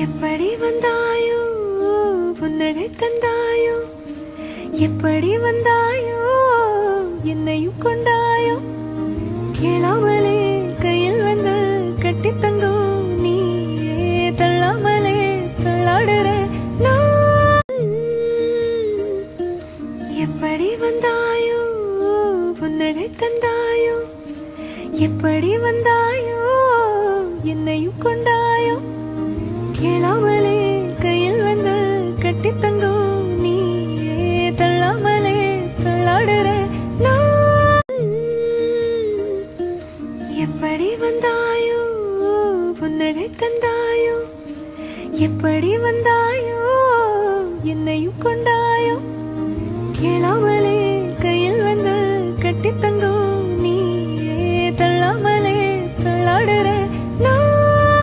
எப்படி வந்தாயோ புன்னகை தந்தாயோ, எப்படி வந்தாயோ என்னையும் கொண்டாயோ, கேளாமலே கையில் வந்து கட்டி தந்தோ நீ, தள்ளாமலே தள்ளாடுற நான். எப்படி வந்தாயோ புன்னகை தந்தாயோ, எப்படி வந்தாயோ என்னையும் கொண்டாயோ, கேளாமலே கையில் வந்து கட்டி தந்தோ நீ, தள்ளாமலே தள்ளாடுற நான். எப்படி வந்தாயோ புன்னகை தந்தாயோ, எப்படி வந்தாயோ என்னையும் கொண்டாயோ, கேளாமலே